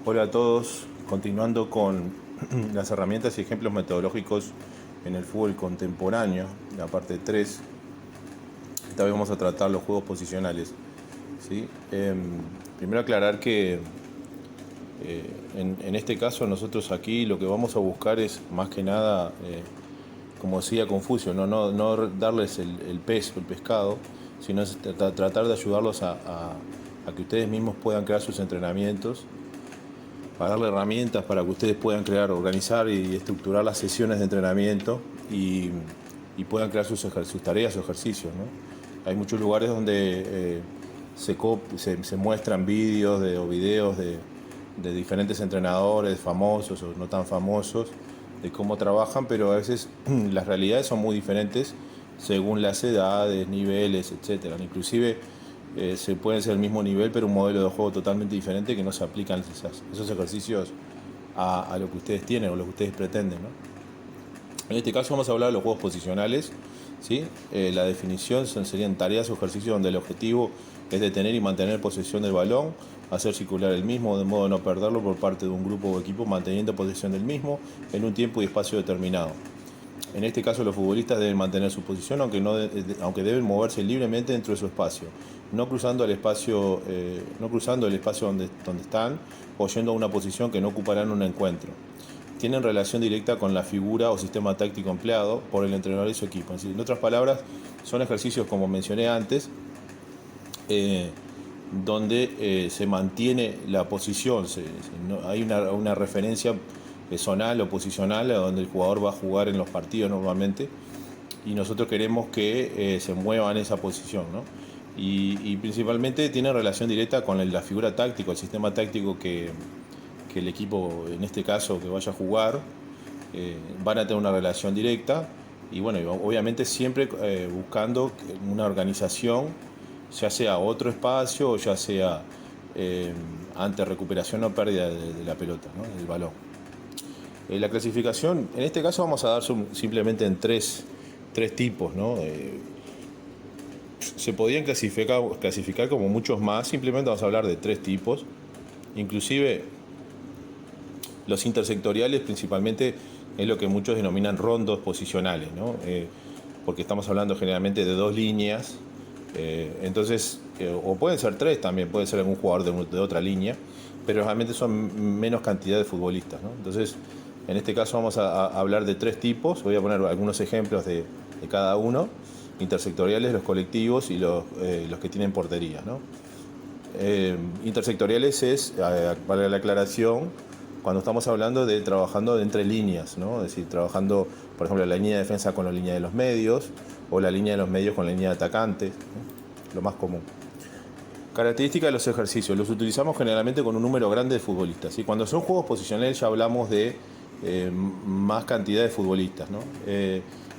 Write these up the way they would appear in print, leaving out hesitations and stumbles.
Hola a todos, continuando con las herramientas y ejemplos metodológicos en el fútbol contemporáneo, la parte 3. Esta vez vamos a tratar los juegos posicionales, ¿sí? Primero aclarar que en este caso nosotros aquí lo que vamos a buscar es más que nada, como decía Confucio, no darles el pez o el pescado, sino es tratar de ayudarlos a que ustedes mismos puedan crear sus entrenamientos, para darle herramientas para que ustedes puedan crear, organizar y estructurar las sesiones de entrenamiento y puedan crear sus tareas o ejercicios, ¿no? Hay muchos lugares donde se muestran vídeos o videos de diferentes entrenadores, famosos o no tan famosos, de cómo trabajan, pero a veces las realidades son muy diferentes según las edades, niveles, etcétera. Inclusive se puede ser el mismo nivel, pero un modelo de juego totalmente diferente que no se aplican esos ejercicios a lo que ustedes tienen o lo que ustedes pretenden, ¿no? En este caso vamos a hablar de los juegos posicionales, ¿sí? La definición serían tareas o ejercicios donde el objetivo es detener y mantener posesión del balón, hacer circular el mismo de modo de no perderlo por parte de un grupo o equipo, manteniendo posesión del mismo en un tiempo y espacio determinado. En este caso los futbolistas deben mantener su posición, aunque deben moverse libremente dentro de su espacio, no cruzando el espacio, donde están o yendo a una posición que no ocuparán en un encuentro. Tienen relación directa con la figura o sistema táctico empleado por el entrenador y su equipo. Es decir, en otras palabras, son ejercicios, como mencioné antes, donde se mantiene la posición. Hay una referencia zonal o posicional a donde el jugador va a jugar en los partidos normalmente, y nosotros queremos que se mueva en esa posición, ¿no? Y principalmente tiene relación directa con la figura táctica, el sistema táctico que el equipo, en este caso, que vaya a jugar, van a tener una relación directa. Y bueno, obviamente siempre buscando una organización, ya sea otro espacio o ya sea ante recuperación o pérdida de la pelota, ¿no? Del balón. La clasificación, en este caso vamos a dar simplemente en tres tipos, ¿no? Se podían clasificar como muchos más, simplemente vamos a hablar de tres tipos. Inclusive los intersectoriales principalmente es lo que muchos denominan rondos posicionales, ¿no? Porque estamos hablando generalmente de dos líneas, entonces, o pueden ser tres también, puede ser algún jugador de otra línea, pero realmente son menos cantidad de futbolistas, ¿no? Entonces, en este caso vamos a hablar de tres tipos. Voy a poner algunos ejemplos de cada uno: intersectoriales, los colectivos y los que tienen porterías, ¿no? Intersectoriales es, para la aclaración, cuando estamos hablando de trabajando entre líneas, ¿no? Es decir, trabajando, por ejemplo, la línea de defensa con la línea de los medios, o la línea de los medios con la línea de atacantes, ¿no? Lo más común. Características de los ejercicios. Los utilizamos generalmente con un número grande de futbolistas. Y cuando son juegos posicionales ya hablamos de más cantidad de futbolistas, ¿no?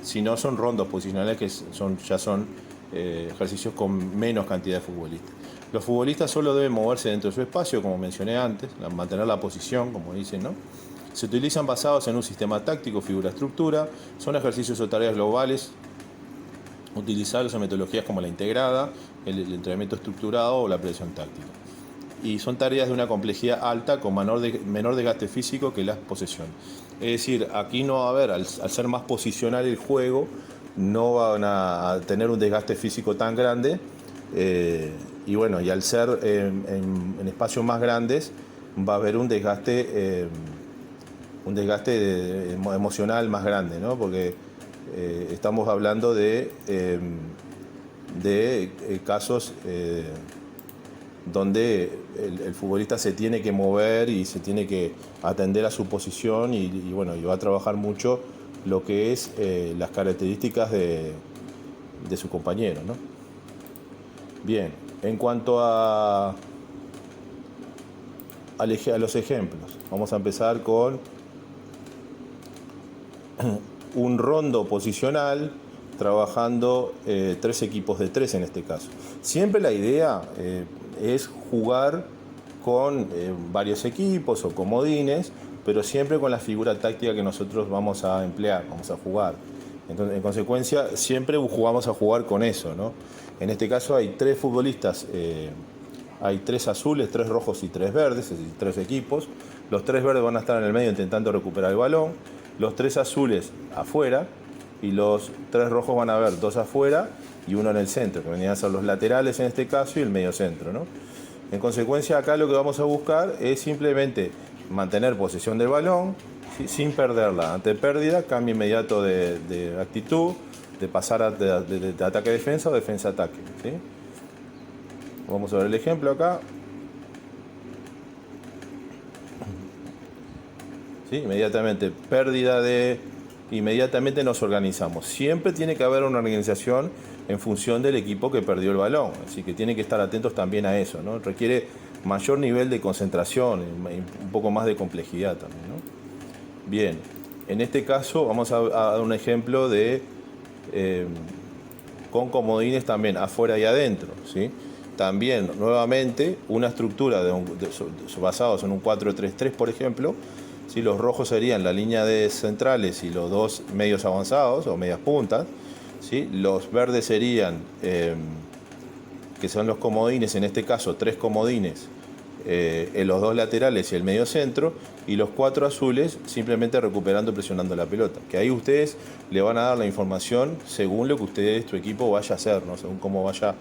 Si no, son rondos posicionales, que ya son ejercicios con menos cantidad de futbolistas. Los futbolistas solo deben moverse dentro de su espacio, como mencioné antes, mantener la posición, como dicen, ¿no? Se utilizan basados en un sistema táctico, figura-estructura. Son ejercicios o tareas globales utilizables en metodologías como la integrada, el entrenamiento estructurado o la presión táctica. Y son tareas de una complejidad alta con menor desgaste físico que las posesiones. Es decir, aquí no va a haber, al ser más posicional el juego, no van a tener un desgaste físico tan grande, y bueno, y al ser en espacios más grandes va a haber un desgaste emocional más grande, ¿no? Porque estamos hablando de casos donde el futbolista se tiene que mover y se tiene que atender a su posición y bueno, y va a trabajar mucho lo que es las características de su compañero, ¿no? Bien, en cuanto a los ejemplos, vamos a empezar con un rondo posicional trabajando tres equipos de tres en este caso. Siempre la idea es jugar con varios equipos o comodines, pero siempre con la figura táctica que nosotros vamos a emplear, vamos a jugar. Entonces, en consecuencia, siempre vamos a jugar con eso, ¿no? En este caso hay tres futbolistas hay 3 azules, 3 rojos y 3 verdes, es decir, 3 equipos. Los 3 verdes van a estar en el medio intentando recuperar el balón, los 3 azules afuera y los 3 rojos van a haber 2 afuera y uno en el centro, que venían a ser los laterales en este caso y el medio centro, ¿no? En consecuencia, acá lo que vamos a buscar es simplemente mantener posesión del balón, ¿sí?, sin perderla. Ante pérdida, cambio inmediato de actitud, de pasar de ataque-defensa o defensa-ataque, ¿sí? Vamos a ver el ejemplo acá. ¿Sí? Inmediatamente nos organizamos. Siempre tiene que haber una organización en función del equipo que perdió el balón, así que tienen que estar atentos también a eso, ¿no? Requiere mayor nivel de concentración, un poco más de complejidad también, ¿no? Bien, en este caso vamos a dar un ejemplo de con comodines también afuera y adentro, ¿sí? También, nuevamente, una estructura basados en un 4-3-3, por ejemplo. ¿Sí? Los rojos serían la línea de centrales y los 2 medios avanzados o medias puntas, ¿sí? Los verdes serían, que son los comodines, en este caso 3 comodines, en los 2 laterales y el medio centro, y los 4 azules simplemente recuperando y presionando la pelota. Que ahí ustedes le van a dar la información según lo que ustedes, tu equipo, vaya a hacer, ¿no? Según cómo vaya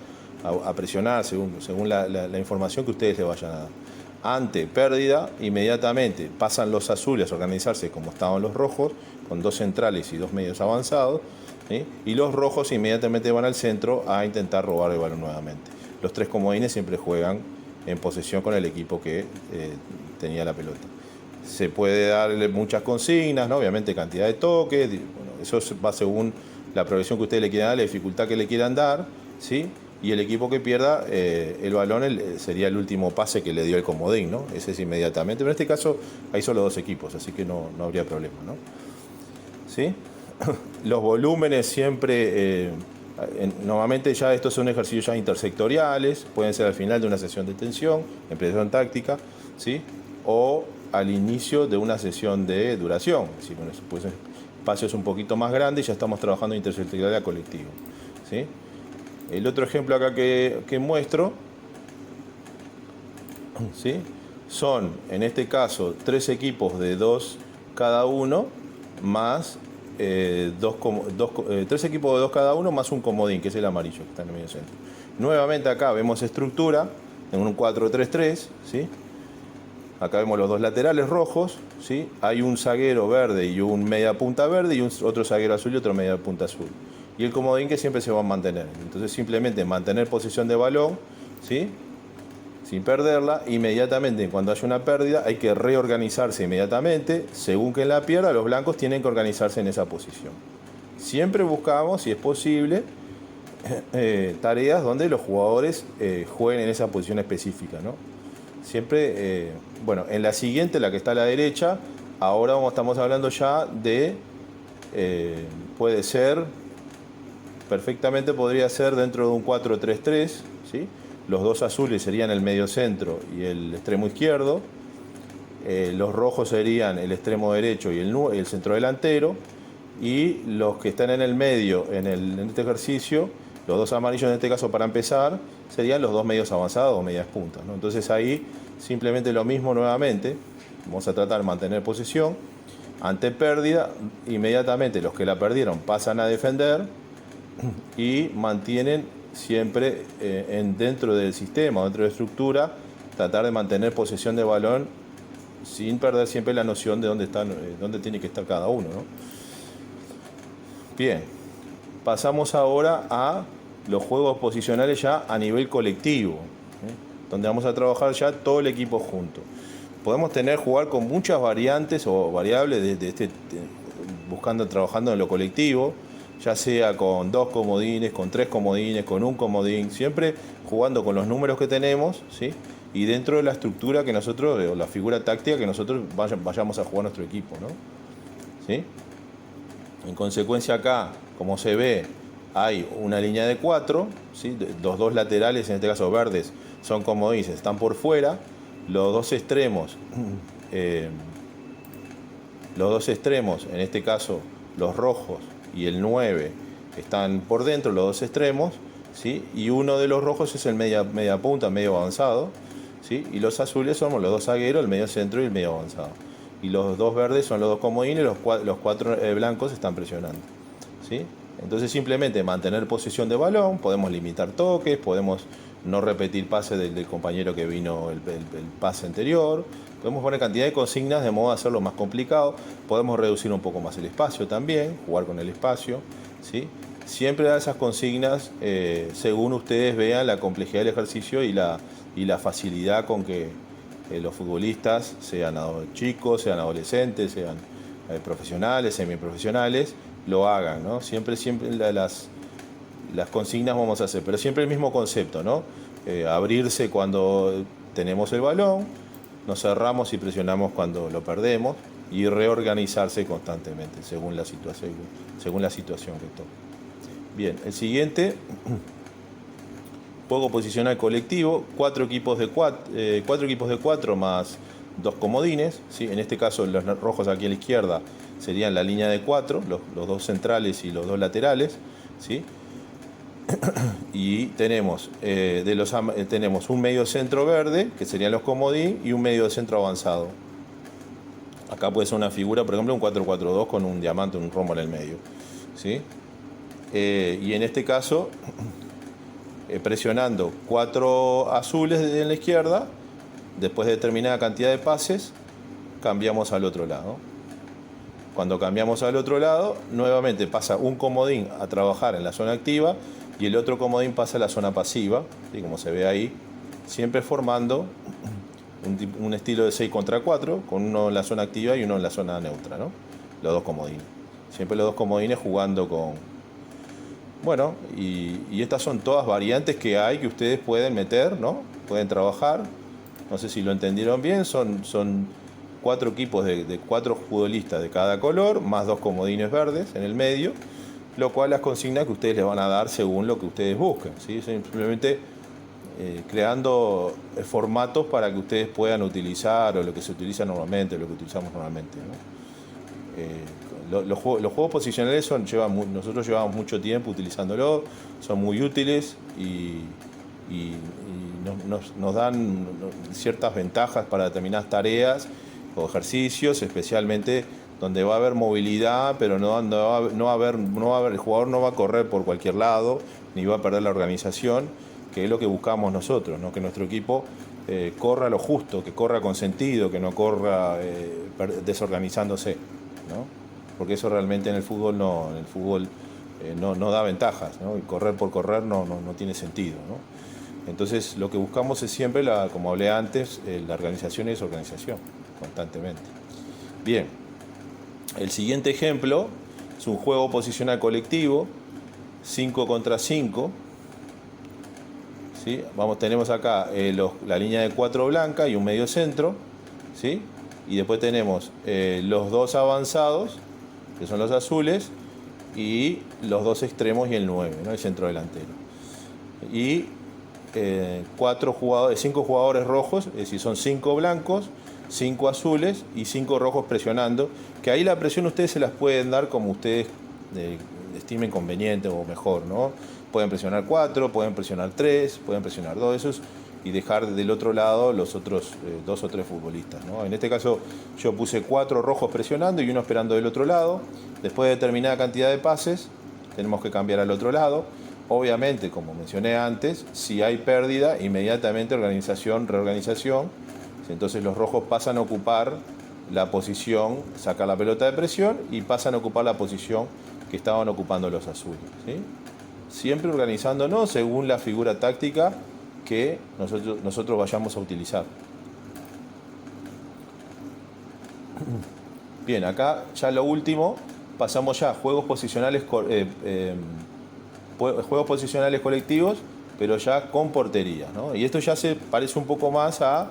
a presionar, según la información que ustedes le vayan a dar. Ante pérdida, inmediatamente pasan los azules a organizarse como estaban los rojos, con 2 centrales y 2 medios avanzados, ¿sí? Y los rojos inmediatamente van al centro a intentar robar el balón nuevamente. Los 3 comodines siempre juegan en posesión con el equipo que tenía la pelota. Se puede darle muchas consignas, ¿no? Obviamente cantidad de toques, bueno, eso va según la progresión que ustedes le quieran dar, la dificultad que le quieran dar, ¿sí? Y el equipo que pierda el balón sería el último pase que le dio el comodín, ¿no? Ese es inmediatamente. Pero en este caso hay solo 2 equipos, así que no habría problema, ¿no? ¿Sí? Los volúmenes siempre, normalmente ya estos son ejercicios ya intersectoriales, pueden ser al final de una sesión de tensión, en presión táctica, ¿sí? O al inicio de una sesión de duración. ¿Sí? Bueno, pues espacios un poquito más grandes y ya estamos trabajando en intersectorialidad colectiva, ¿sí? El otro ejemplo acá que muestro, ¿sí?, son, en este caso, 3 equipos de 2 cada uno, más 3 equipos de 2 cada uno, más un comodín, que es el amarillo, que está en el medio centro. Nuevamente acá vemos estructura, en un 4-3-3, ¿sí? Acá vemos los 2 laterales rojos, ¿sí? Hay un zaguero verde y un media punta verde, y otro zaguero azul y otro media punta azul. Y el comodín que siempre se va a mantener. Entonces simplemente mantener posición de balón, ¿sí?, sin perderla. Inmediatamente cuando haya una pérdida hay que reorganizarse inmediatamente. Según que la pierda, los blancos tienen que organizarse en esa posición. Siempre buscamos, si es posible, tareas donde los jugadores jueguen en esa posición específica, ¿no? Siempre, bueno, en la siguiente, la que está a la derecha, ahora estamos hablando ya de, puede ser, perfectamente podría ser dentro de un 4-3-3, ¿sí? Los 2 azules serían el medio centro y el extremo izquierdo, los rojos serían el extremo derecho y el centro delantero, y los que están en el medio en este ejercicio, los 2 amarillos en este caso para empezar, serían los 2 medios avanzados o medias puntas, ¿no? Entonces ahí simplemente lo mismo nuevamente, vamos a tratar de mantener posesión. Ante pérdida, inmediatamente los que la perdieron pasan a defender y mantienen siempre dentro del sistema, dentro de la estructura, tratar de mantener posesión de balón sin perder siempre la noción de dónde tiene que estar cada uno, ¿no? Bien, pasamos ahora a los juegos posicionales ya a nivel colectivo, donde vamos a trabajar ya todo el equipo junto. Podemos jugar con muchas variantes o variables trabajando en lo colectivo, ya sea con 2 comodines, con 3 comodines, con un comodín, siempre jugando con los números que tenemos, ¿sí?, y dentro de la estructura que nosotros, o la figura táctica que nosotros vayamos a jugar nuestro equipo, ¿no? ¿Sí? En consecuencia acá, como se ve, hay una línea de 4, ¿sí? Los 2 laterales, en este caso verdes, son comodines, están por fuera. Los dos extremos, en este caso los rojos y el 9, están por dentro, los 2 extremos, ¿sí? Y uno de los rojos es el media punta, medio avanzado, ¿sí? Y los azules somos los dos zagueros, el medio centro y el medio avanzado. Y los dos verdes son los dos comodines, los cuatro blancos están presionando, ¿sí? Entonces simplemente mantener posesión de balón, podemos limitar toques, podemos no repetir pases del compañero que vino el pase anterior, podemos poner cantidad de consignas de modo a hacerlo más complicado, podemos reducir un poco más el espacio también, jugar con el espacio, ¿sí? Siempre dar esas consignas según ustedes vean la complejidad del ejercicio y la facilidad con que los futbolistas, sean chicos, sean adolescentes, sean profesionales, semiprofesionales, lo hagan, ¿no? Siempre las consignas vamos a hacer, pero siempre el mismo concepto, ¿no? Abrirse cuando tenemos el balón, nos cerramos y presionamos cuando lo perdemos y reorganizarse constantemente según la situación que toque. Bien, el siguiente, juego posicional colectivo, cuatro equipos de cuatro más dos comodines, ¿sí? En este caso los rojos aquí a la izquierda serían la línea de 4, los dos centrales y los dos laterales, ¿sí? Y tenemos, tenemos un medio centro verde, que serían los comodín, y un medio centro avanzado. Acá puede ser una figura, por ejemplo, un 4-4-2 con un diamante, un rombo en el medio, ¿sí? Y en este caso, presionando 4 azules en la izquierda, después de determinada cantidad de pases, cambiamos al otro lado. Cuando cambiamos al otro lado, nuevamente pasa un comodín a trabajar en la zona activa y el otro comodín pasa a la zona pasiva, ¿sí? Como se ve ahí, siempre formando un estilo de 6 contra 4, con uno en la zona activa y uno en la zona neutra, ¿no? Los dos comodines. Siempre los dos comodines jugando con... Bueno, y estas son todas variantes que hay que ustedes pueden meter, ¿no? Pueden trabajar. No sé si lo entendieron bien, son 4 equipos de 4 futbolistas de cada color, más 2 comodines verdes en el medio, lo cual las consignas que ustedes les van a dar según lo que ustedes busquen, ¿sí? Simplemente creando formatos para que ustedes puedan utilizar o lo que se utiliza normalmente, lo que utilizamos normalmente, ¿no? Los juegos posicionales nosotros llevamos mucho tiempo utilizándolo, son muy útiles y nos dan ciertas ventajas para determinadas tareas o ejercicios, especialmente donde va a haber movilidad, pero no va a haber, el jugador no va a correr por cualquier lado, ni va a perder la organización, que es lo que buscamos nosotros, ¿no? Que nuestro equipo corra lo justo, que corra con sentido, que no corra desorganizándose, ¿no? Porque eso realmente en el fútbol no da ventajas, ¿no? Y correr por correr no tiene sentido, ¿no? Entonces lo que buscamos es siempre, como hablé antes, la organización y desorganización, constantemente. Bien, el siguiente ejemplo es un juego posicional colectivo, 5 contra 5. ¿Sí? Tenemos acá la línea de 4 blanca y un medio centro, ¿sí? Y después tenemos los dos avanzados, que son los azules, y los dos extremos y el 9, ¿no? El centro delantero. Y 5 jugadores rojos, es decir, son 5 blancos, 5 azules y 5 rojos presionando, que ahí la presión ustedes se las pueden dar como ustedes estimen conveniente o mejor, ¿no? Pueden presionar 4, pueden presionar 3, pueden presionar 2 de esos y dejar del otro lado los otros 2 o 3 futbolistas, ¿no? En este caso yo puse 4 rojos presionando y uno esperando del otro lado. Después de determinada cantidad de pases tenemos que cambiar al otro lado. Obviamente, como mencioné antes, si hay pérdida, inmediatamente reorganización. Entonces los rojos pasan a ocupar la posición, sacar la pelota de presión y pasan a ocupar la posición que estaban ocupando los azules, ¿sí? Siempre organizándonos según la figura táctica que nosotros vayamos a utilizar. Bien, acá ya lo último, pasamos ya a juegos posicionales colectivos, pero ya con portería, ¿no? Y esto ya se parece un poco más a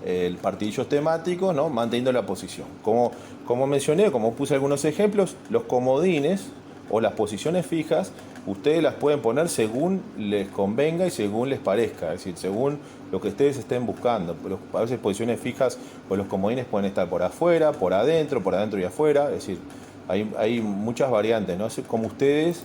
el partidillos temáticos, ¿no? Manteniendo la posición. Como mencioné, como puse algunos ejemplos, los comodines o las posiciones fijas, ustedes las pueden poner según les convenga y según les parezca, es decir, según lo que ustedes estén buscando. A veces posiciones fijas o los comodines pueden estar por afuera, por adentro y afuera, es decir, hay muchas variantes, ¿no? Es como ustedes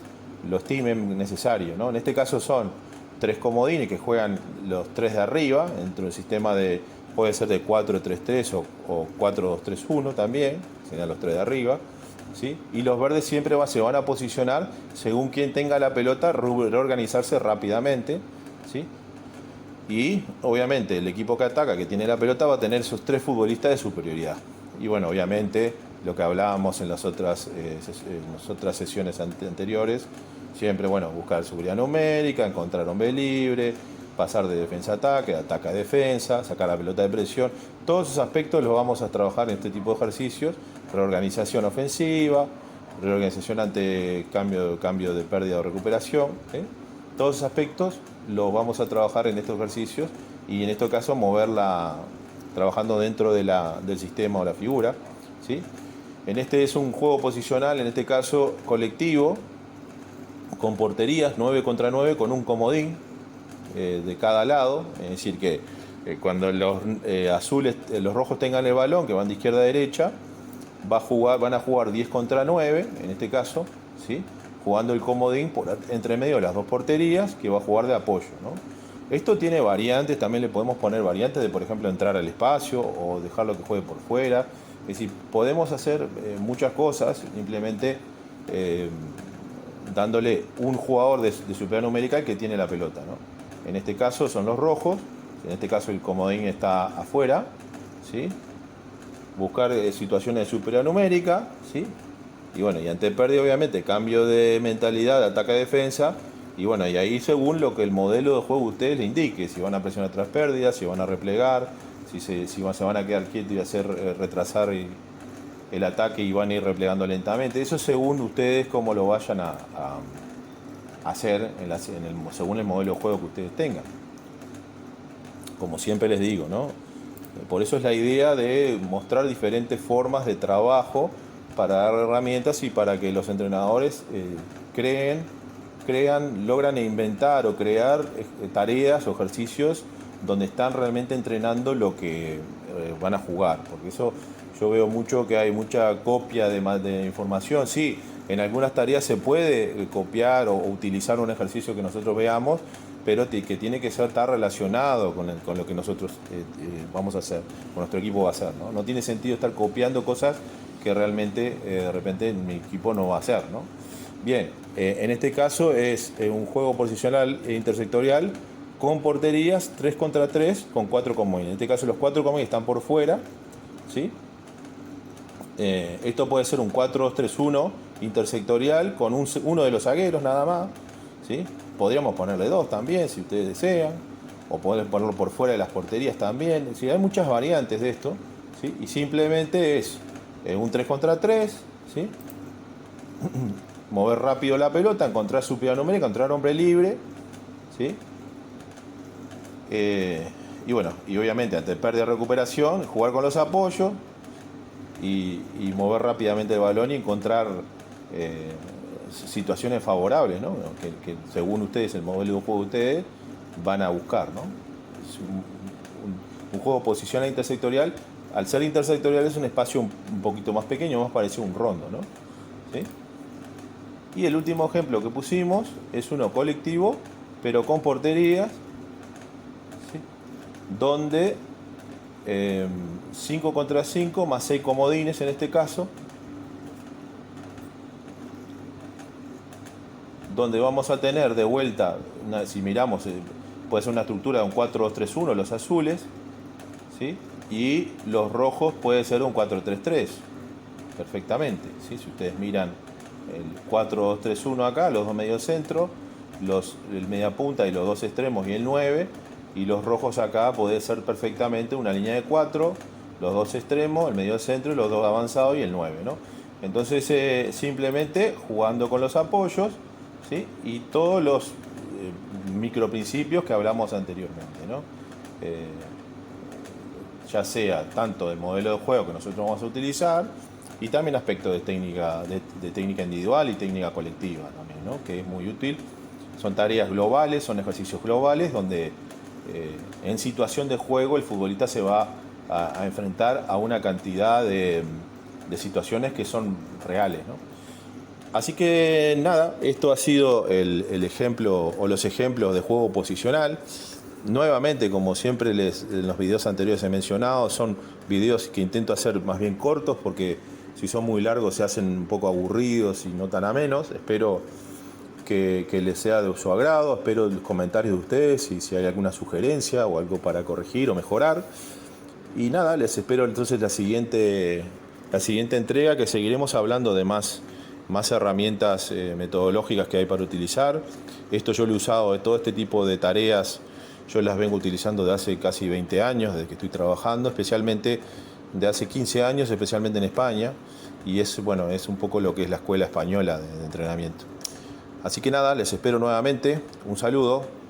lo estimen necesario, ¿no? En este caso son 3 comodines que juegan los 3 de arriba, dentro del sistema de, puede ser de 4-3-3 o 4-2-3-1 también, serían los 3 de arriba, ¿sí? Y los verdes siempre se van a posicionar según quien tenga la pelota, reorganizarse rápidamente, ¿sí? Y obviamente el equipo que ataca, que tiene la pelota, va a tener esos 3 futbolistas de superioridad. Y bueno, obviamente lo que hablábamos en las otras sesiones anteriores, siempre, bueno, buscar seguridad numérica, encontrar hombre libre, pasar de defensa a ataque, ataque a defensa, sacar la pelota de presión. Todos esos aspectos los vamos a trabajar en este tipo de ejercicios. Reorganización ofensiva, reorganización ante cambio de pérdida o recuperación, ¿eh? Todos esos aspectos los vamos a trabajar en estos ejercicios y en este caso moverla trabajando dentro del sistema o la figura, ¿sí? En este es un juego posicional, en este caso colectivo, con porterías 9 contra 9 con un comodín de cada lado, es decir que cuando los azules, los rojos tengan el balón, que van de izquierda a derecha, van a jugar 10 contra 9, en este caso, ¿sí? Jugando el comodín por entre medio de las 2 porterías, que va a jugar de apoyo, ¿no? Esto tiene variantes, también le podemos poner variantes de, por ejemplo, entrar al espacio o dejarlo que juegue por fuera. Es decir, podemos hacer muchas cosas, simplemente dándole un jugador de superioridad numérica que tiene la pelota, ¿no? En este caso son los rojos, en este caso el comodín está afuera, ¿sí? Buscar situaciones de superioridad numérica, ¿sí? Y bueno, y ante pérdida obviamente cambio de mentalidad de ataque-defensa, y bueno, y ahí según lo que el modelo de juego ustedes le indique, si van a presionar tras pérdidas, si van a replegar, si se van a quedar quietos y hacer retrasar el ataque y van a ir replegando lentamente. Eso según ustedes cómo lo vayan a hacer según el modelo de juego que ustedes tengan. Como siempre les digo, ¿no? Por eso es la idea de mostrar diferentes formas de trabajo para dar herramientas y para que los entrenadores logran inventar o crear tareas o ejercicios donde están realmente entrenando lo que van a jugar. Porque eso yo veo mucho que hay mucha copia de información. Sí, en algunas tareas se puede copiar o utilizar un ejercicio que nosotros veamos, pero que tiene que estar relacionado con lo que nosotros vamos a hacer, con nuestro equipo va a hacer, ¿no? No tiene sentido estar copiando cosas que realmente de repente mi equipo no va a hacer, ¿no? Bien, en este caso es un juego posicional e intersectorial con porterías 3 contra 3 con 4 comodines. En este caso los 4 comodines están por fuera, ¿sí? Esto puede ser un 4-2-3-1 intersectorial con uno de los zagueros nada más, ¿sí? Podríamos ponerle 2 también si ustedes desean, o poder ponerlo por fuera de las porterías también. Es decir, hay muchas variantes de esto, ¿sí? Y simplemente es un 3 contra 3, ¿sí? Mover rápido la pelota, encontrar superioridad numérica, encontrar hombre libre, ¿sí? Y bueno, y obviamente ante pérdida de recuperación, jugar con los apoyos y mover rápidamente el balón y encontrar situaciones favorables, ¿no? Que según ustedes, el modelo de juego de ustedes, van a buscar, ¿no? Es un juego posicional intersectorial. Al ser intersectorial es un espacio un poquito más pequeño, más parecido a un rondo, ¿no? ¿Sí? Y el último ejemplo que pusimos es uno colectivo, pero con porterías, ¿sí? Donde 5 contra 5 más 6 comodines en este caso, donde vamos a tener de vuelta, si miramos, puede ser una estructura de un 4-2-3-1 los azules, ¿sí? Y los rojos puede ser un 4-3-3 perfectamente, ¿sí? Si ustedes miran el 4-2-3-1 acá, los dos mediocentros, el media punta y los dos extremos y el 9, y los rojos acá puede ser perfectamente una línea de 4, los dos extremos, el medio centro y los dos avanzados y el 9, ¿no? Entonces simplemente jugando con los apoyos, ¿sí? Y todos los microprincipios que hablamos anteriormente, ¿no? Ya sea tanto del modelo de juego que nosotros vamos a utilizar y también aspectos de técnica individual y técnica colectiva también, ¿no? Que es muy útil. Son tareas globales, son ejercicios globales donde en situación de juego el futbolista se va a enfrentar a una cantidad de situaciones que son reales, ¿no? Así que nada, esto ha sido el ejemplo o los ejemplos de juego posicional. Nuevamente, como siempre en los videos anteriores he mencionado, son videos que intento hacer más bien cortos porque si son muy largos se hacen un poco aburridos y no tan amenos. Espero que les sea de su agrado, espero los comentarios de ustedes si hay alguna sugerencia o algo para corregir o mejorar. Y nada, les espero entonces la siguiente entrega, que seguiremos hablando de más herramientas metodológicas que hay para utilizar. Esto yo lo he usado de todo este tipo de tareas, yo las vengo utilizando de hace casi 20 años, desde que estoy trabajando, especialmente de hace 15 años, especialmente en España. Y bueno, es un poco lo que es la escuela española de entrenamiento. Así que nada, les espero nuevamente. Un saludo.